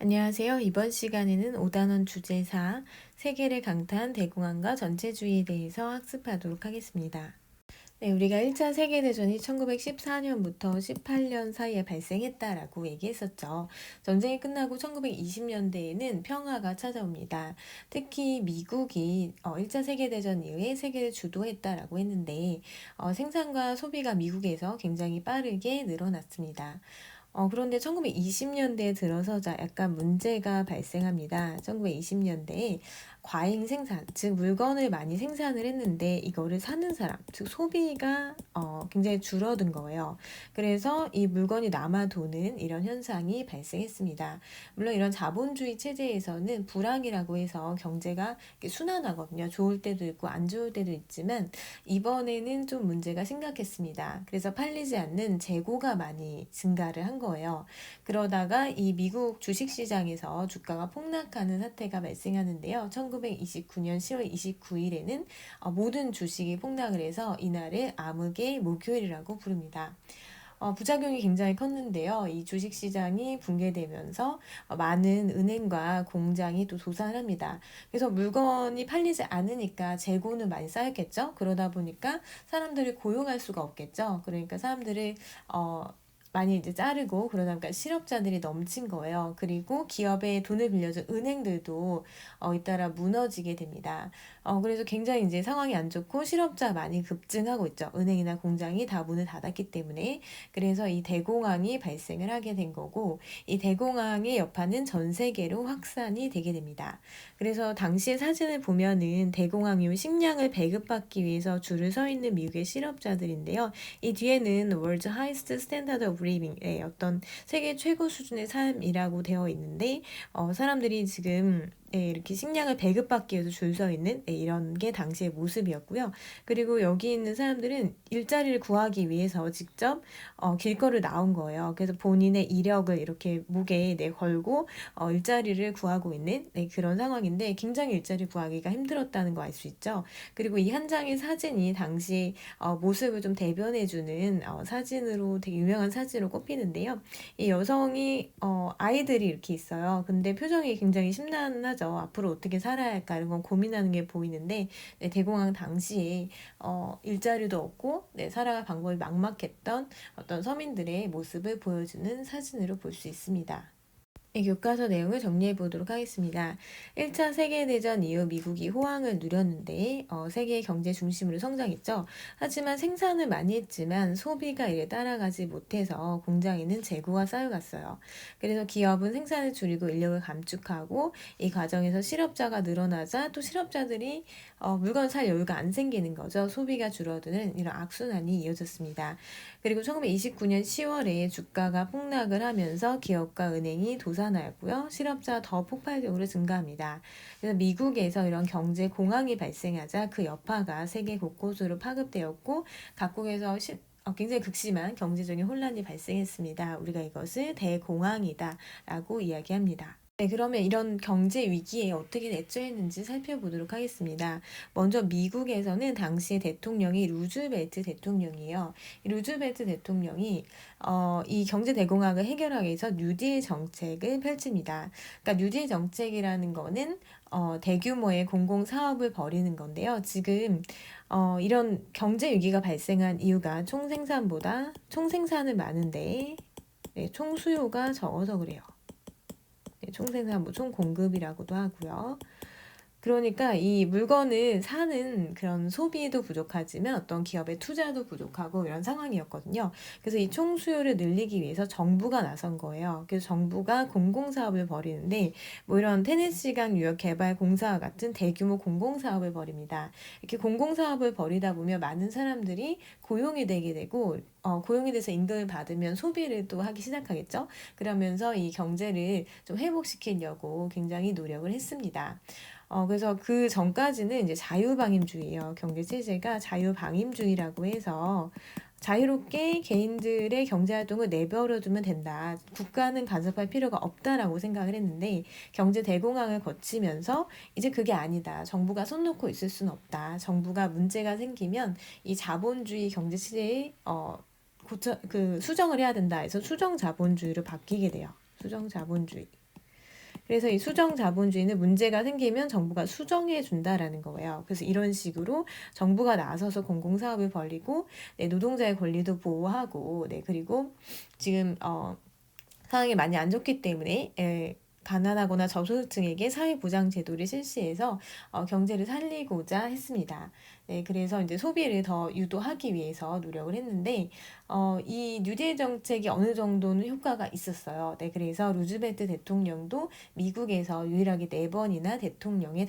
안녕하세요. 이번 시간에는 5단원 주제사 세계를 강타한 대공황과 전체주의에 대해서 학습하도록 하겠습니다. 네, 우리가 1차 세계대전이 1914년부터 18년 사이에 발생했다라고 얘기했었죠. 전쟁이 끝나고 1920년대에는 평화가 찾아옵니다. 특히 미국이 1차 세계대전 이후에 세계를 주도했다라고 했는데 생산과 소비가 미국에서 굉장히 빠르게 늘어났습니다. 그런데 1920년대에 들어서자 약간 문제가 발생합니다. 1920년대에 과잉 생산, 즉 물건을 많이 생산을 했는데 이거를 사는 사람, 즉 소비가 굉장히 줄어든 거예요. 그래서 이 물건이 남아 도는 이런 현상이 발생했습니다. 물론 이런 자본주의 체제에서는 불황이라고 해서 경제가 순환하거든요. 좋을 때도 있고 안 좋을 때도 있지만 이번에는 좀 문제가 심각했습니다. 그래서 팔리지 않는 재고가 많이 증가를 한 거예요. 그러다가 이 미국 주식시장에서 주가가 폭락하는 사태가 발생하는데요. 1929년 10월 29일에는 모든 주식이 폭락을 해서 이날을 암흑의 목요일이라고 부릅니다. 부작용이 굉장히 컸는데요. 이 주식시장이 붕괴되면서 많은 은행과 공장이 또 도산을 합니다. 그래서 물건이 팔리지 않으니까 재고는 많이 쌓였겠죠. 그러다 보니까 사람들을 고용할 수가 없겠죠. 그러니까 사람들을 많이 이제 자르고 그러다 보니까 실업자들이 넘친 거예요. 그리고 기업에 돈을 빌려준 은행들도 잇따라 무너지게 됩니다. 그래서 굉장히 이제 상황이 안 좋고 실업자 많이 급증하고 있죠. 은행이나 공장이 다 문을 닫았기 때문에. 그래서 이 대공황이 발생을 하게 된 거고, 이 대공황의 여파는 전 세계로 확산이 되게 됩니다. 그래서 당시의 사진을 보면은 대공황 이후 식량을 배급받기 위해서 줄을 서 있는 미국의 실업자들인데요. 이 뒤에는 World's Highest Standard of Living의 어떤 세계 최고 수준의 삶이라고 되어 있는데, 사람들이 지금 이렇게 식량을 배급받기 위해서 줄 서 있는 이런 게 당시의 모습이었고요. 그리고 여기 있는 사람들은 일자리를 구하기 위해서 직접 길거리를 나온 거예요. 그래서 본인의 이력을 이렇게 목에 걸고 일자리를 구하고 있는 그런 상황인데 굉장히 일자리 구하기가 힘들었다는 거 알 수 있죠. 그리고 이 한 장의 사진이 당시 모습을 좀 대변해주는 사진으로 되게 유명한 사진으로 꼽히는데요. 이 여성이 아이들이 이렇게 있어요. 근데 표정이 굉장히 심란하죠. 앞으로 어떻게 살아야 할까 이런 건 고민하는 게 보이는데 대공황 당시에 일자리도 없고 살아갈 방법이 막막했던 어떤 서민들의 모습을 보여주는 사진으로 볼 수 있습니다. 교과서 내용을 정리해 보도록 하겠습니다. 1차 세계대전 이후 미국이 호황을 누렸는데 세계 경제 중심으로 성장했죠. 하지만 생산을 많이 했지만 소비가 이를 따라가지 못해서 공장에는 재고가 쌓여갔어요. 그래서 기업은 생산을 줄이고 인력을 감축하고 이 과정에서 실업자가 늘어나자 또 실업자들이 물건 살 여유가 안 생기는 거죠. 소비가 줄어드는 이런 악순환이 이어졌습니다. 그리고 1929년 10월에 주가가 폭락을 하면서 기업과 은행이 도산하였고요. 실업자가 더 폭발적으로 증가합니다. 그래서 미국에서 이런 경제 공황이 발생하자 그 여파가 세계 곳곳으로 파급되었고 각국에서 굉장히 극심한 경제적인 혼란이 발생했습니다. 우리가 이것을 대공황이다라고 이야기합니다. 네, 그러면 이런 경제 위기에 어떻게 대처했는지 살펴보도록 하겠습니다. 먼저 미국에서는 당시 대통령이 루즈벨트 대통령이에요. 이 루즈벨트 대통령이 이 경제 대공황을 해결하기 위해서 뉴딜 정책을 펼칩니다. 그러니까 뉴딜 정책이라는 거는 대규모의 공공 사업을 벌이는 건데요. 지금 이런 경제 위기가 발생한 이유가 총생산을 많은데 총수요가 적어서 그래요. 총생산, 총공급이라고도 하고요. 그러니까 이 물건을 사는 그런 소비도 부족하지만 어떤 기업의 투자도 부족하고 이런 상황이었거든요. 그래서 이 총수요를 늘리기 위해서 정부가 나선 거예요. 그래서 정부가 공공사업을 벌이는데 뭐 이런 테네시강 유역개발공사와 같은 대규모 공공사업을 벌입니다. 이렇게 공공사업을 벌이다 보면 많은 사람들이 고용이 되게 되고 고용이 돼서 임금을 받으면 소비를 또 하기 시작하겠죠. 그러면서 이 경제를 좀 회복시키려고 굉장히 노력을 했습니다. 그래서 그 전까지는 이제 자유방임주의예요. 경제 체제가 자유방임주의라고 해서 자유롭게 개인들의 경제활동을 내버려두면 된다. 국가는 간섭할 필요가 없다라고 생각을 했는데 경제 대공황을 거치면서 이제 그게 아니다. 정부가 손 놓고 있을 수는 없다. 정부가 문제가 생기면 이 자본주의 경제 체제에 수정을 해야 된다 해서 수정 자본주의로 바뀌게 돼요. 수정 자본주의. 그래서 이 수정 자본주의는 문제가 생기면 정부가 수정해 준다라는 거예요. 그래서 이런 식으로 정부가 나서서 공공사업을 벌이고 네, 노동자의 권리도 보호하고 네, 그리고 지금 상황이 많이 안 좋기 때문에 가난하거나 저소득층에게 사회보장 제도를 실시해서 경제를 살리고자 했습니다. 네, 그래서 이제 소비를 더 유도하기 위해서 노력을 했는데 이 뉴딜 정책이 어느 정도는 효과가 있었어요. 네, 그래서 루즈벨트 대통령도 미국에서 유일하게 4번이나 대통령에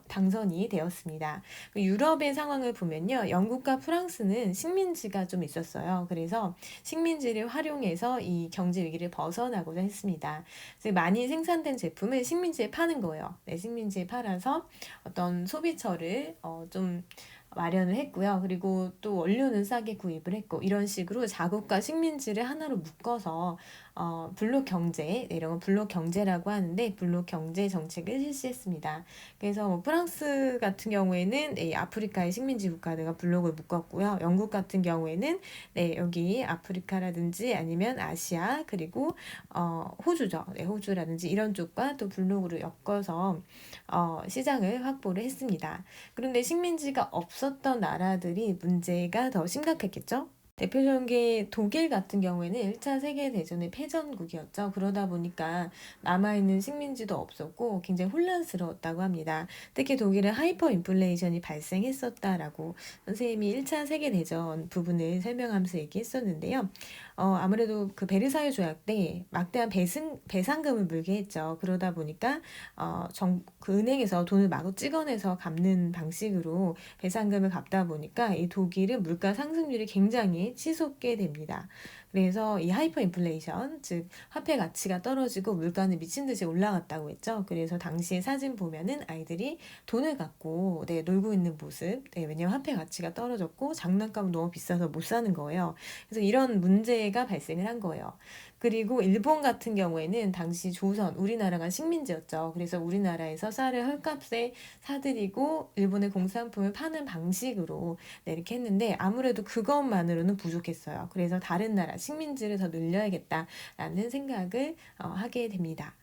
당선이 되었습니다. 유럽의 상황을 보면요, 영국과 프랑스는 식민지가 좀 있었어요. 그래서 식민지를 활용해서 이 경제 위기를 벗어나고자 했습니다. 그래서 많이 생산된 제품을 식민지에 파는 거예요. 네, 식민지에 팔아서 어떤 소비처를 좀 마련을 했고요. 그리고 또 원료는 싸게 구입을 했고 이런 식으로 자국과 식민지를 하나로 묶어서 블록 경제, 네, 이런 건 블록 경제라고 하는데 블록 경제 정책을 실시했습니다. 그래서 뭐 프랑스 같은 경우에는 네, 아프리카의 식민지 국가들과 블록을 묶었고요. 영국 같은 경우에는 네, 여기 아프리카라든지 아니면 아시아 그리고 호주죠. 네, 호주라든지 이런 쪽과 또 블록으로 엮어서 시장을 확보를 했습니다. 그런데 식민지가 없었던 나라들이 문제가 더 심각했겠죠? 대표적인 게 독일 같은 경우에는 1차 세계대전의 패전국이었죠. 그러다 보니까 남아있는 식민지도 없었고 굉장히 혼란스러웠다고 합니다. 특히 독일은 하이퍼 인플레이션이 발생했었다라고 선생님이 1차 세계대전 부분을 설명하면서 얘기했었는데요. 아무래도 그 베르사유 조약 때 막대한 배상금을 물게 했죠. 그러다 보니까 그 은행에서 돈을 마구 찍어내서 갚는 방식으로 배상금을 갚다 보니까 이 독일은 물가 상승률이 굉장히 치솟게 됩니다. 그래서 이 하이퍼 인플레이션, 즉 화폐 가치가 떨어지고 물가는 미친 듯이 올라갔다고 했죠. 그래서 당시에 사진 보면은 아이들이 돈을 갖고 네, 놀고 있는 모습, 네, 왜냐면 화폐 가치가 떨어졌고 장난감은 너무 비싸서 못 사는 거예요. 그래서 이런 문제가 발생을 한 거예요. 그리고 일본 같은 경우에는 당시 조선, 우리나라가 식민지였죠. 그래서 우리나라에서 쌀을 헐값에 사들이고 일본의 공산품을 파는 방식으로 네, 이렇게 했는데 아무래도 그것만으로는 부족했어요. 그래서 다른 나라 식민지를 더 늘려야겠다라는 생각을 하게 됩니다.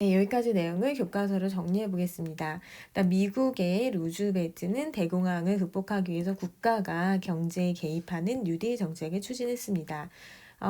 네, 여기까지 내용을 교과서로 정리해 보겠습니다. 일단 미국의 루즈벨트는 대공황을 극복하기 위해서 국가가 경제에 개입하는 뉴딜 정책을 추진했습니다.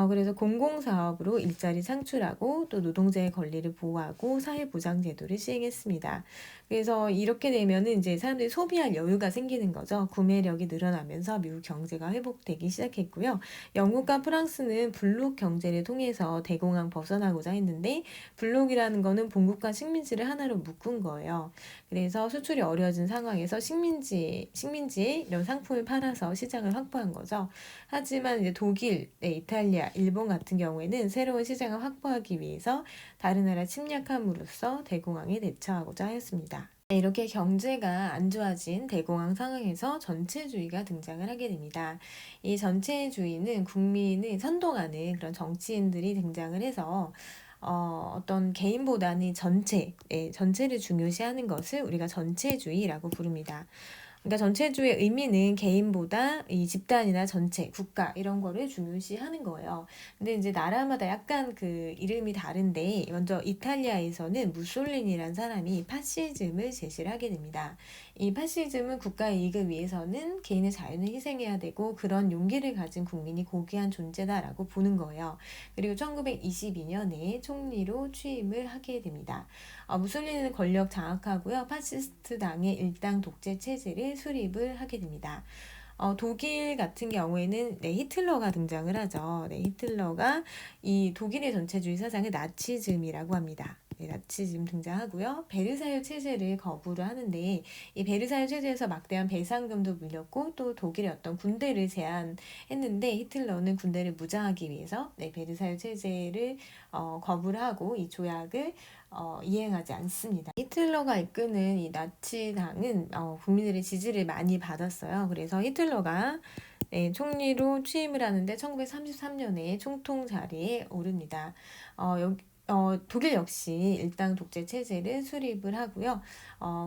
그래서 공공사업으로 일자리 창출하고 또 노동자의 권리를 보호하고 사회보장제도를 시행했습니다. 그래서 이렇게 되면은 이제 사람들이 소비할 여유가 생기는 거죠. 구매력이 늘어나면서 미국 경제가 회복되기 시작했고요. 영국과 프랑스는 블록 경제를 통해서 대공황 벗어나고자 했는데 블록이라는 거는 본국과 식민지를 하나로 묶은 거예요. 그래서 수출이 어려워진 상황에서 식민지에 이런 상품을 팔아서 시장을 확보한 거죠. 하지만 이제 독일, 네, 이탈리아, 일본 같은 경우에는 새로운 시장을 확보하기 위해서 다른 나라 침략함으로써 대공황에 대처하고자 하였습니다. 네, 이렇게 경제가 안 좋아진 대공황 상황에서 전체주의가 등장을 하게 됩니다. 이 전체주의는 국민을 선동하는 그런 정치인들이 등장을 해서 어떤 개인보다는 전체를 중요시하는 것을 우리가 전체주의라고 부릅니다. 그러니까 전체주의 의미는 개인보다 이 집단이나 전체, 국가 이런 거를 중요시하는 거예요. 근데 이제 나라마다 약간 그 이름이 다른데 먼저 이탈리아에서는 무솔리니라는 사람이 파시즘을 제시를 하게 됩니다. 이 파시즘은 국가의 이익을 위해서는 개인의 자유는 희생해야 되고 그런 용기를 가진 국민이 고귀한 존재다라고 보는 거예요. 그리고 1922년에 총리로 취임을 하게 됩니다. 무솔리니는 권력 장악하고요. 파시스트 당의 일당 독재 체제를 수립을 하게 됩니다. 독일 같은 경우에는 네, 히틀러가 등장을 하죠. 네, 히틀러가 이 독일의 전체주의 사상을 나치즘이라고 합니다. 네, 나치즘 등장하고요. 베르사유 체제를 거부를 하는데 이 베르사유 체제에서 막대한 배상금도 물렸고 또 독일의 어떤 군대를 제안했는데 히틀러는 군대를 무장하기 위해서 네, 베르사유 체제를 거부를 하고 이 조약을 이행하지 않습니다. 히틀러가 이끄는 이 나치당은 국민들의 지지를 많이 받았어요. 그래서 히틀러가 네, 총리로 취임을 하는데 1933년에 총통 자리에 오릅니다. 독일 역시 일당 독재 체제를 수립을 하고요.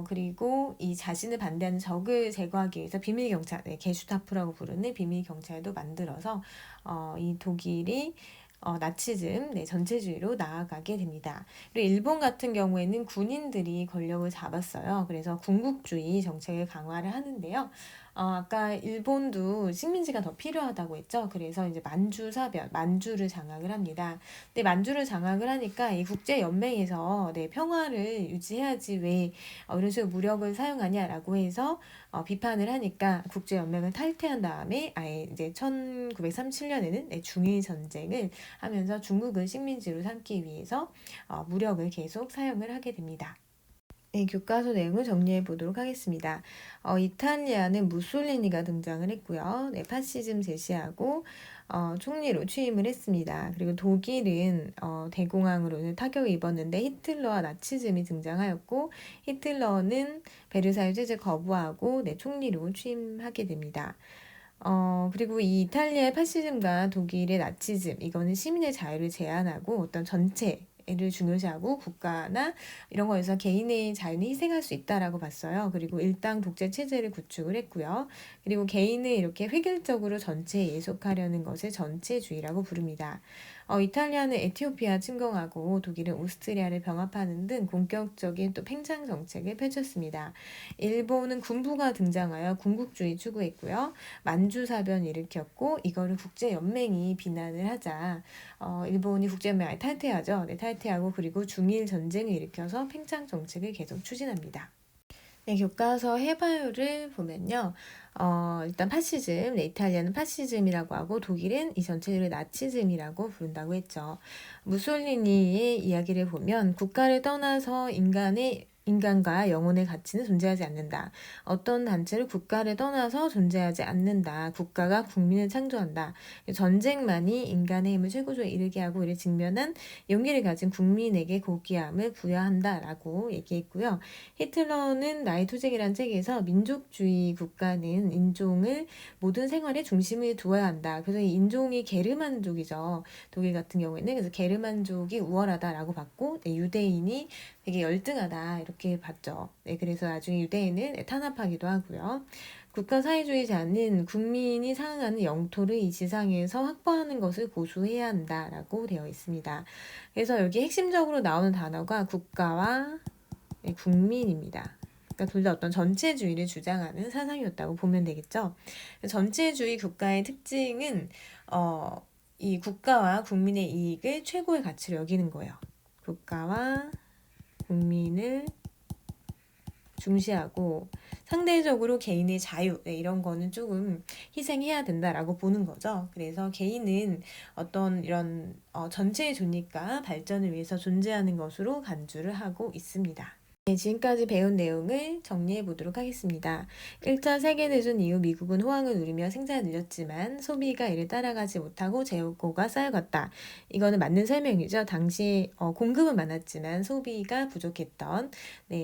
그리고 이 자신을 반대하는 적을 제거하기 위해서 비밀 경찰, 네, 게슈타프라고 부르는 비밀 경찰도 만들어서 이 독일이 나치즘, 전체주의로 나아가게 됩니다. 그리고 일본 같은 경우에는 군인들이 권력을 잡았어요. 그래서 군국주의 정책을 강화를 하는데요. 아까 일본도 식민지가 더 필요하다고 했죠. 그래서 이제 만주사변, 만주를 장악을 합니다. 근데 만주를 장악을 하니까 이 국제연맹에서 평화를 유지해야지 왜 이런 식으로 무력을 사용하냐라고 해서 비판을 하니까 국제연맹을 탈퇴한 다음에 아예 이제 1937년에는 중일 전쟁을 하면서 중국을 식민지로 삼기 위해서 무력을 계속 사용을 하게 됩니다. 교과서 내용을 정리해 보도록 하겠습니다. 이탈리아는 무솔리니가 등장을 했고요. 파시즘 제시하고 총리로 취임을 했습니다. 그리고 독일은 대공황으로는 타격을 입었는데 히틀러와 나치즘이 등장하였고 히틀러는 베르사유 제재 거부하고 총리로 취임하게 됩니다. 그리고 이 이탈리아의 파시즘과 독일의 나치즘, 이거는 시민의 자유를 제한하고 어떤 전체를 중요시하고 국가나 이런 거에서 개인의 자유는 희생할 수 있다라고 봤어요. 그리고 일당 독재 체제를 구축을 했고요. 그리고 개인을 이렇게 획일적으로 전체에 예속하려는 것을 전체주의라고 부릅니다. 이탈리아는 에티오피아 침공하고 독일은 오스트리아를 병합하는 등 공격적인 또 팽창 정책을 펼쳤습니다. 일본은 군부가 등장하여 군국주의 추구했고요. 만주사변 일으켰고 이거를 국제연맹이 비난을 하자 일본이 국제연맹에 탈퇴하죠. 탈퇴하고 그리고 중일 전쟁을 일으켜서 팽창 정책을 계속 추진합니다. 교과서 해바요를 보면요. 일단 파시즘, 이탈리아는 파시즘이라고 하고 독일은 이 전체를 나치즘이라고 부른다고 했죠. 무솔리니의 이야기를 보면 국가를 떠나서 인간과 영혼의 가치는 존재하지 않는다. 어떤 단체를 국가를 떠나서 존재하지 않는다. 국가가 국민을 창조한다. 전쟁만이 인간의 힘을 최고조에 이르게 하고 이를 직면한 용기를 가진 국민에게 고귀함을 부여한다라고 얘기했고요. 히틀러는 나의 투쟁이란 책에서 민족주의 국가는 인종을 모든 생활의 중심에 두어야 한다. 그래서 이 인종이 게르만족이죠. 독일 같은 경우에는 그래서 게르만족이 우월하다라고 봤고 유대인이 되게 열등하다 이렇게 봤죠. 그래서 나중에 유대인을 탄압하기도 하고요. 국가 사회주의자는 국민이 상응하는 영토를 이 지상에서 확보하는 것을 고수해야 한다라고 되어 있습니다. 그래서 여기 핵심적으로 나오는 단어가 국가와 국민입니다. 그러니까 둘 다 어떤 전체주의를 주장하는 사상이었다고 보면 되겠죠. 전체주의 국가의 특징은 이 국가와 국민의 이익을 최고의 가치로 여기는 거예요. 국가와 국민을 중시하고 상대적으로 개인의 자유 이런 거는 조금 희생해야 된다라고 보는 거죠. 그래서 개인은 어떤 이런 전체의 존립과 발전을 위해서 존재하는 것으로 간주를 하고 있습니다. 지금까지 배운 내용을 정리해 보도록 하겠습니다. 1차 세계대전 이후 미국은 호황을 누리며 생산을 늘렸지만 소비가 이를 따라가지 못하고 재고가 쌓여갔다. 이거는 맞는 설명이죠. 당시 공급은 많았지만 소비가 부족했던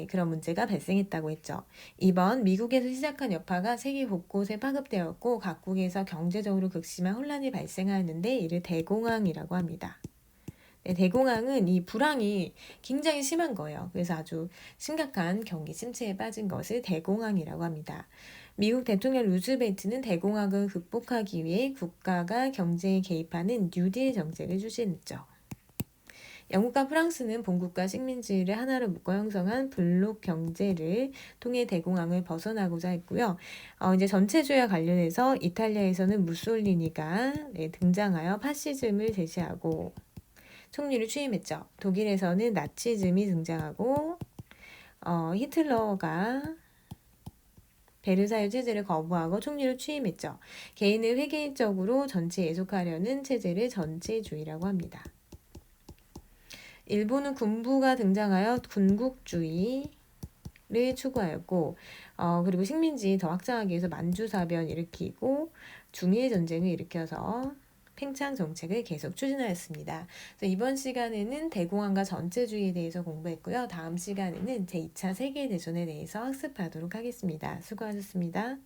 그런 문제가 발생했다고 했죠. 2번 미국에서 시작한 여파가 세계 곳곳에 파급되었고 각국에서 경제적으로 극심한 혼란이 발생하였는데 이를 대공황이라고 합니다. 대공황은 이 불황이 굉장히 심한 거예요. 그래서 아주 심각한 경기 침체에 빠진 것을 대공황이라고 합니다. 미국 대통령 루즈벨트는 대공황을 극복하기 위해 국가가 경제에 개입하는 뉴딜 정책을 추진했죠. 영국과 프랑스는 본국과 식민지를 하나로 묶어 형성한 블록 경제를 통해 대공황을 벗어나고자 했고요. 이제 전체주의와 관련해서 이탈리아에서는 무솔리니가 등장하여 파시즘을 제시하고 총리를 취임했죠. 독일에서는 나치즘이 등장하고 히틀러가 베르사유 체제를 거부하고 총리를 취임했죠. 개인을 회계적으로 전체에 예속하려는 체제를 전체주의라고 합니다. 일본은 군부가 등장하여 군국주의를 추구하였고 그리고 식민지 더 확장하기 위해서 만주사변 일으키고 중일 전쟁을 일으켜서 팽창 정책을 계속 추진하였습니다. 그래서 이번 시간에는 대공황과 전체주의에 대해서 공부했고요. 다음 시간에는 제2차 세계대전에 대해서 학습하도록 하겠습니다. 수고하셨습니다.